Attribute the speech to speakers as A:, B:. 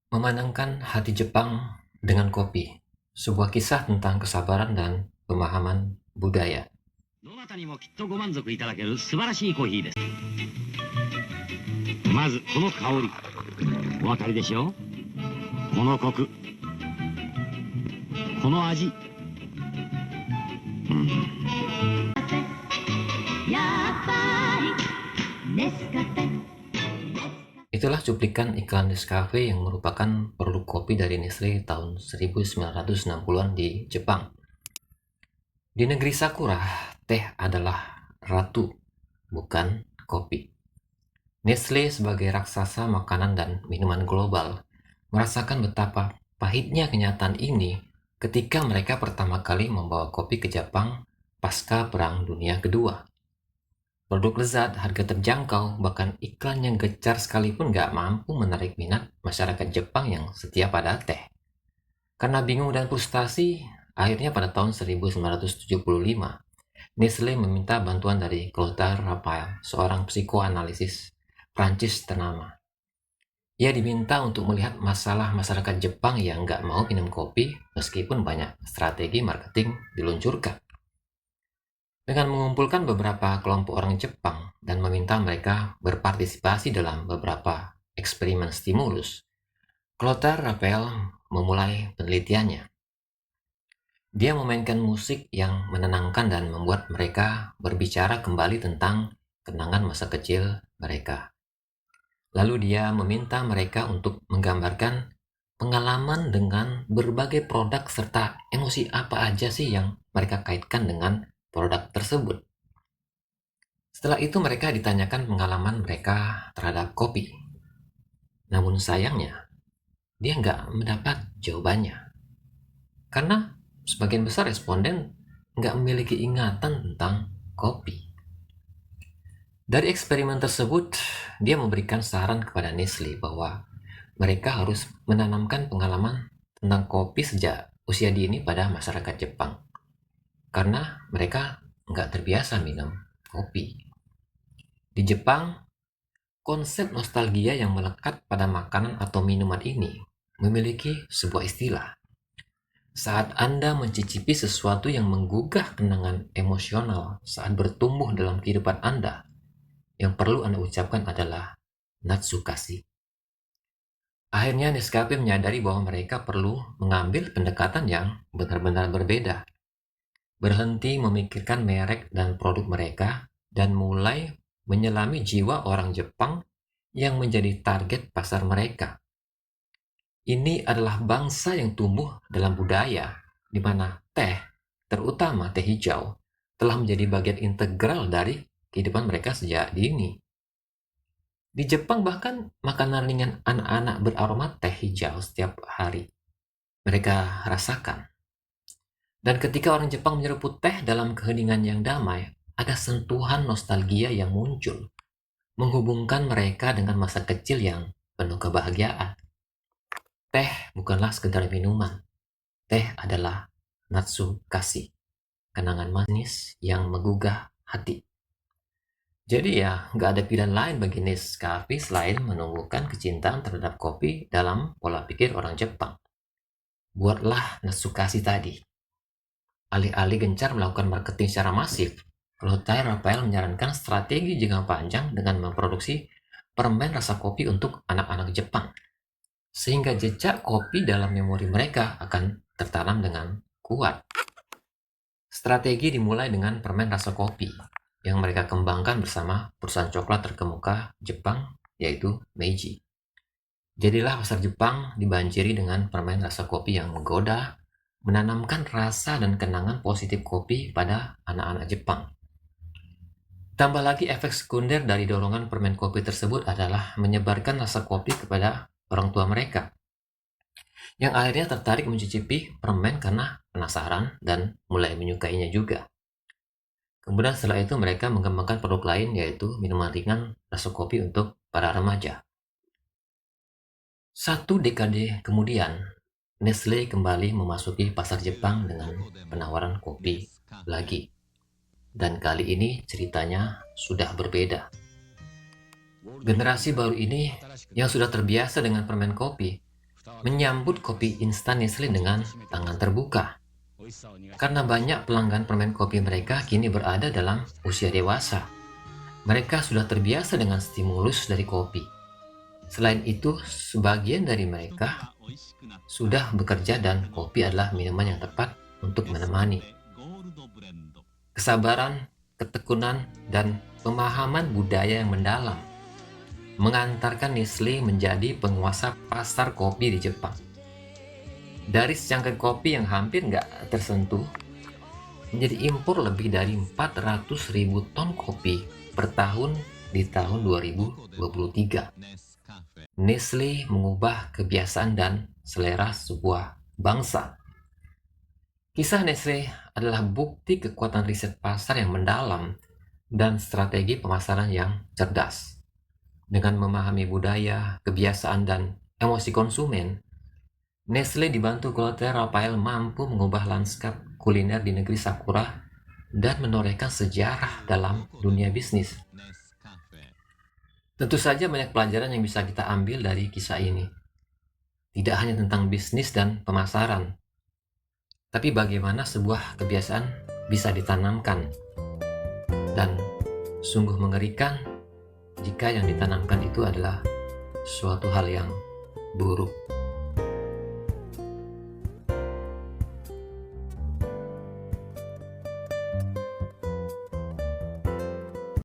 A: Memenangkan hati Jepang dengan kopi, sebuah kisah tentang kesabaran dan pemahaman budaya.
B: どなたにもきっとご満足いただける素晴らしいコーヒーです。まずこの香り、お分かりでしょう。このコク、この味、やっぱりネスカフェ。
A: Itulah cuplikan iklan Nescafe yang merupakan produk kopi dari Nestle tahun 1960-an di Jepang. Di negeri Sakura, teh adalah ratu, bukan kopi. Nestle sebagai raksasa makanan dan minuman global merasakan betapa pahitnya kenyataan ini ketika mereka pertama kali membawa kopi ke Jepang pasca Perang Dunia Kedua. Produk lezat, harga terjangkau, bahkan iklan yang gencar sekalipun nggak mampu menarik minat masyarakat Jepang yang setia pada teh. Karena bingung dan frustasi, akhirnya pada tahun 1975, Nestle meminta bantuan dari Clotaire Raphael, seorang psikoanalisis Prancis ternama. Ia diminta untuk melihat masalah masyarakat Jepang yang nggak mau minum kopi meskipun banyak strategi marketing diluncurkan. Dengan mengumpulkan beberapa kelompok orang Jepang dan meminta mereka berpartisipasi dalam beberapa eksperimen stimulus, Clotaire Raphael memulai penelitiannya. Dia memainkan musik yang menenangkan dan membuat mereka berbicara kembali tentang kenangan masa kecil mereka. Lalu dia meminta mereka untuk menggambarkan pengalaman dengan berbagai produk serta emosi apa aja sih yang mereka kaitkan dengan produk tersebut. Setelah itu mereka ditanyakan pengalaman mereka terhadap kopi. Namun sayangnya, dia nggak mendapat jawabannya. Karena sebagian besar responden nggak memiliki ingatan tentang kopi. Dari eksperimen tersebut, dia memberikan saran kepada Nestle bahwa mereka harus menanamkan pengalaman tentang kopi sejak usia dini pada masyarakat Jepang. Karena mereka nggak terbiasa minum kopi. Di Jepang, konsep nostalgia yang melekat pada makanan atau minuman ini memiliki sebuah istilah. Saat Anda mencicipi sesuatu yang menggugah kenangan emosional saat bertumbuh dalam kehidupan Anda, yang perlu Anda ucapkan adalah Natsukashi. Akhirnya Nescafe menyadari bahwa mereka perlu mengambil pendekatan yang benar-benar berbeda. Berhenti memikirkan merek dan produk mereka dan mulai menyelami jiwa orang Jepang yang menjadi target pasar mereka. Ini adalah bangsa yang tumbuh dalam budaya di mana teh, terutama teh hijau, telah menjadi bagian integral dari kehidupan mereka sejak dini. Di Jepang bahkan makanan ringan anak-anak beraroma teh hijau setiap hari mereka rasakan. Dan ketika orang Jepang menyeruput teh dalam keheningan yang damai, ada sentuhan nostalgia yang muncul, menghubungkan mereka dengan masa kecil yang penuh kebahagiaan. Teh bukanlah sekedar minuman. Teh adalah Natsukashi, kenangan manis yang menggugah hati. Jadi ya, nggak ada pilihan lain bagi Nescafe selain menumbuhkan kecintaan terhadap kopi dalam pola pikir orang Jepang. Buatlah Natsukashi tadi. Alih-alih gencar melakukan marketing secara masif, Clotaire Raphael menyarankan strategi jangka panjang dengan memproduksi permen rasa kopi untuk anak-anak Jepang. Sehingga jejak kopi dalam memori mereka akan tertanam dengan kuat. Strategi dimulai dengan permen rasa kopi yang mereka kembangkan bersama perusahaan coklat terkemuka Jepang, yaitu Meiji. Jadilah pasar Jepang dibanjiri dengan permen rasa kopi yang menggoda, menanamkan rasa dan kenangan positif kopi pada anak-anak Jepang. Tambah lagi efek sekunder dari dorongan permen kopi tersebut adalah menyebarkan rasa kopi kepada orang tua mereka, yang akhirnya tertarik mencicipi permen karena penasaran dan mulai menyukainya juga. Kemudian setelah itu mereka mengembangkan produk lain, yaitu minuman ringan rasa kopi untuk para remaja. Satu dekade kemudian, Nestle kembali memasuki pasar Jepang dengan penawaran kopi lagi. Dan kali ini ceritanya sudah berbeda. Generasi baru ini yang sudah terbiasa dengan permen kopi menyambut kopi instan Nestle dengan tangan terbuka. Karena banyak pelanggan permen kopi mereka kini berada dalam usia dewasa, mereka sudah terbiasa dengan stimulus dari kopi. Selain itu, sebagian dari mereka sudah bekerja dan kopi adalah minuman yang tepat untuk menemani. Kesabaran, ketekunan, dan pemahaman budaya yang mendalam mengantarkan Nestle menjadi penguasa pasar kopi di Jepang. Dari secangkir kopi yang hampir nggak tersentuh, menjadi impor lebih dari 400.000 ton kopi per tahun di tahun 2023. Nestle mengubah kebiasaan dan selera sebuah bangsa. Kisah Nestle adalah bukti kekuatan riset pasar yang mendalam dan strategi pemasaran yang cerdas. Dengan memahami budaya, kebiasaan, dan emosi konsumen, Nestle dibantu Clotaire Rafael mampu mengubah lanskap kuliner di negeri Sakura dan menorehkan sejarah dalam dunia bisnis. Tentu saja banyak pelajaran yang bisa kita ambil dari kisah ini. Tidak hanya tentang bisnis dan pemasaran, tapi bagaimana sebuah kebiasaan bisa ditanamkan. Dan sungguh mengerikan jika yang ditanamkan itu adalah suatu hal yang buruk.